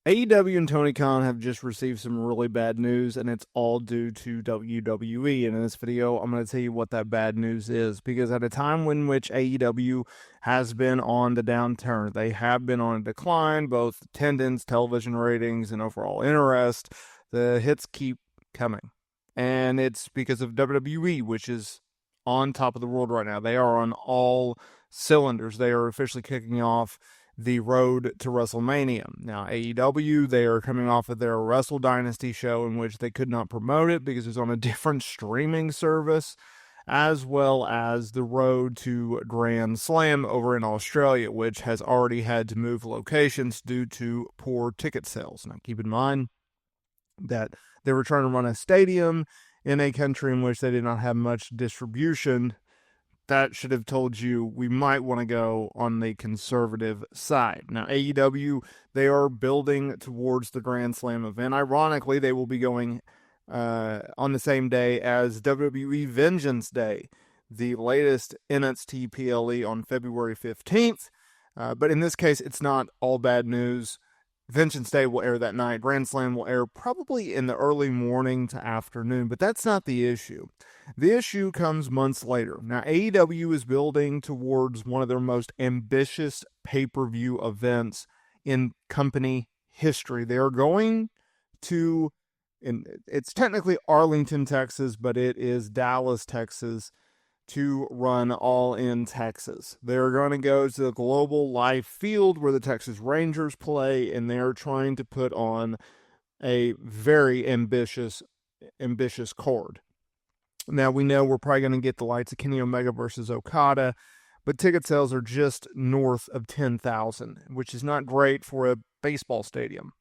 AEW and Tony Khan have just received some really bad news, and it's all due to WWE. And in this video, I'm going to tell you what that bad news is. Because at a time in which AEW has been on the downturn, they have been on a decline, both attendance, television ratings, and overall interest. The hits keep coming. And it's because of WWE, which is on top of the world right now. They are on all cylinders. They are officially kicking off the road to WrestleMania. Now, AEW, they are coming off of their Wrestle Dynasty show in which they could not promote it because it was on a different streaming service, as well as the road to Grand Slam over in Australia, which has already had to move locations due to poor ticket sales. Now, keep in mind that they were trying to run a stadium in a country in which they did not have much distribution. That should have told you we might want to go on the conservative side. Now, AEW, they are building towards the Grand Slam event. Ironically, they will be going on the same day as WWE Vengeance Day, the latest NXT PLE on February 15th. But in this case, it's not all bad news. Vengeance Day will air that night. Grand Slam will air probably in the early morning to afternoon, but that's not the issue. The issue comes months later. Now, AEW is building towards one of their most ambitious pay-per-view events in company history. They are going to, and it's technically Arlington, Texas, but it is Dallas, Texas, to run All in Texas. They're going to go to the Global Life Field where the Texas Rangers play, and they're trying to put on a very ambitious card. Now, we know we're probably going to get the lights of Kenny Omega versus Okada, but ticket sales are just north of 10,000, which is not great for a baseball stadium.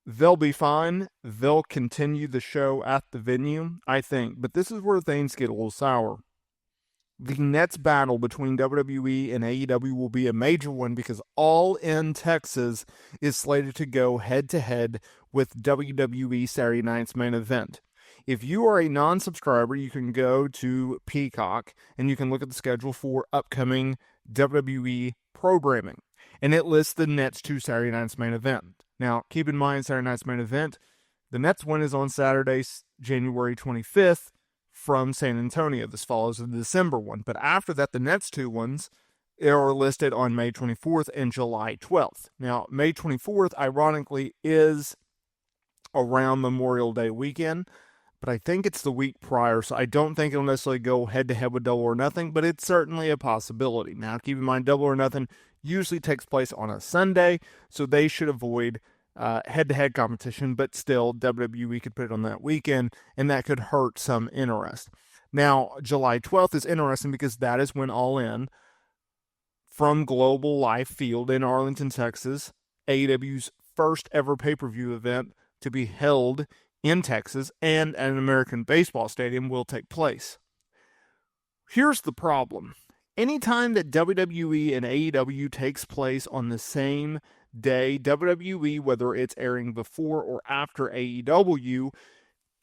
They'll be fine. They'll continue the show at the venue, I think. But this is where things get a little sour. The next battle between WWE and AEW will be a major one because All in Texas is slated to go head-to-head with WWE Saturday Night's Main Event. If you are a non-subscriber, you can go to Peacock and you can look at the schedule for upcoming WWE programming. And it lists the next two Saturday Night's Main Event. Now, keep in mind, Saturday Night's Main Event, the next one is on Saturday, January 25th, from San Antonio. This follows the December one. But after that, the next two ones are listed on May 24th and July 12th. Now, May 24th, ironically, is around Memorial Day weekend, but I think it's the week prior, so I don't think it'll necessarily go head-to-head with Double or Nothing, but it's certainly a possibility. Now, keep in mind, Double or Nothing usually takes place on a Sunday, so they should avoid head-to-head competition, but still, WWE could put it on that weekend, and that could hurt some interest. Now, July 12th is interesting because that is when All In, from Global Life Field in Arlington, Texas, AEW's first ever pay-per-view event to be held in Texas and at an American baseball stadium, will take place. Here's the problem. Anytime that WWE and AEW takes place on the same day, WWE, whether it's airing before or after AEW,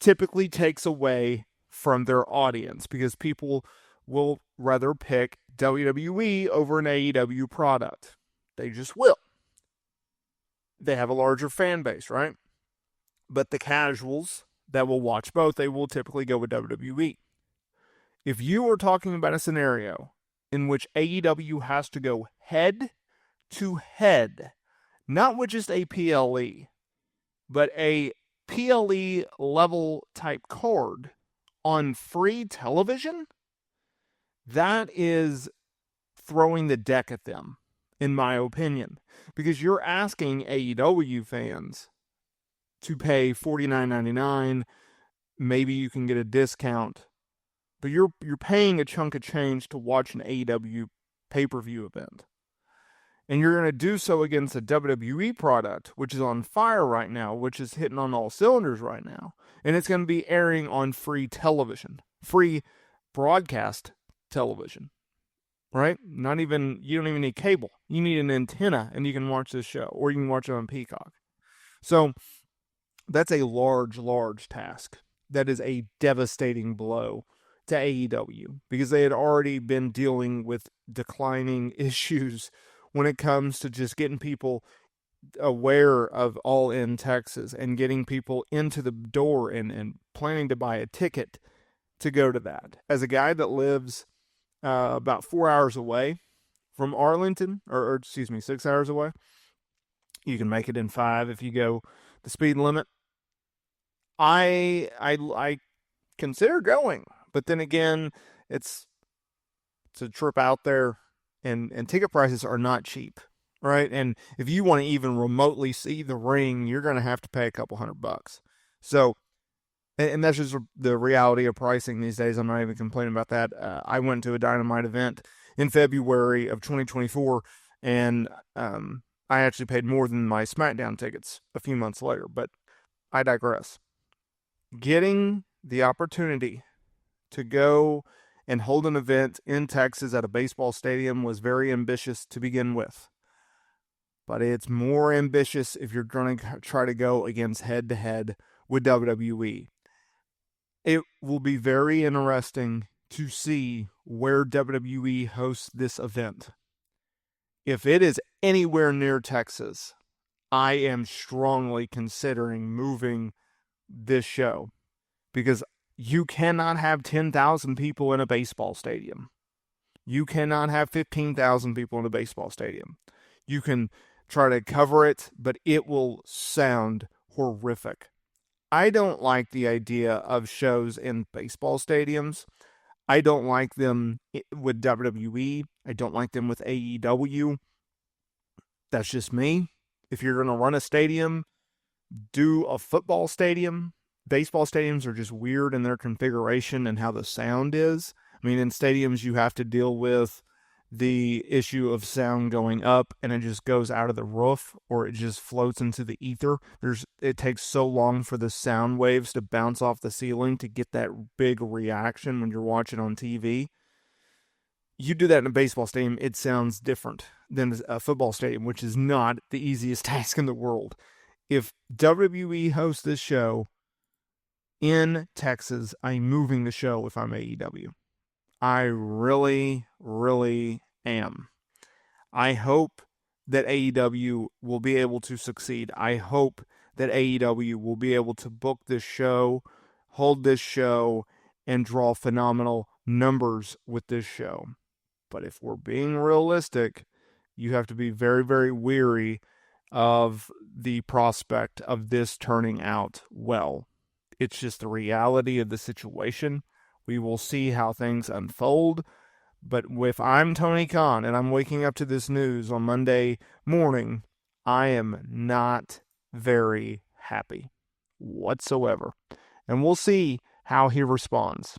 typically takes away from their audience because people will rather pick WWE over an AEW product. They just will. They have a larger fan base, right? But the casuals that will watch both, they will typically go with WWE. If you are talking about a scenario in which AEW has to go head to head, not with just a PLE, but a PLE level type card on free television, that is throwing the deck at them, in my opinion. Because you're asking AEW fans to pay $49.99, maybe you can get a discount, but you're paying a chunk of change to watch an AEW pay-per-view event. And you're going to do so against a WWE product, which is on fire right now, which is hitting on all cylinders right now. And it's going to be airing on free television, free broadcast television, right? You don't even need cable. You need an antenna and you can watch this show, or you can watch it on Peacock. So that's a large task. That is a devastating blow to AEW because they had already been dealing with declining issues when it comes to just getting people aware of All In Texas and getting people into the door and planning to buy a ticket to go to that. As a guy that lives about 4 hours away from Arlington, or excuse me, 6 hours away, you can make it in 5 if you go the speed limit. I consider going, but then again, it's a trip out there, and ticket prices are not cheap, right? And if you want to even remotely see the ring, you're going to have to pay a couple $100. So, and that's just the reality of pricing these days. I'm not even complaining about that. I went to a Dynamite event in February of 2024, and I actually paid more than my SmackDown tickets a few months later, but I digress. Getting the opportunity to go and hold an event in Texas at a baseball stadium was very ambitious to begin with. But it's more ambitious if you're going to try to go against head-to-head with WWE. It will be very interesting to see where WWE hosts this event. If it is anywhere near Texas, I am strongly considering moving this show, because you cannot have 10,000 people in a baseball stadium. You cannot have 15,000 people in a baseball stadium. You can try to cover it, but it will sound horrific. I don't like the idea of shows in baseball stadiums. I don't like them with WWE. I don't like them with AEW. That's just me. If you're going to run a stadium, do a football stadium. Baseball stadiums are just weird in their configuration and how the sound is. I mean, in stadiums, you have to deal with the issue of sound going up and it just goes out of the roof, or it just floats into the ether. It takes so long for the sound waves to bounce off the ceiling to get that big reaction when you're watching on TV. You do that in a baseball stadium, it sounds different than a football stadium, which is not the easiest task in the world. If WWE hosts this show in Texas, I'm moving the show if I'm AEW. I really, really am. I hope that AEW will be able to succeed. I hope that AEW will be able to book this show, hold this show, and draw phenomenal numbers with this show. But if we're being realistic, you have to be very, very weary of the prospect of this turning out well. It's just the reality of the situation. We will see how things unfold. But if I'm Tony Khan and I'm waking up to this news on Monday morning, I am not very happy whatsoever. And we'll see how he responds.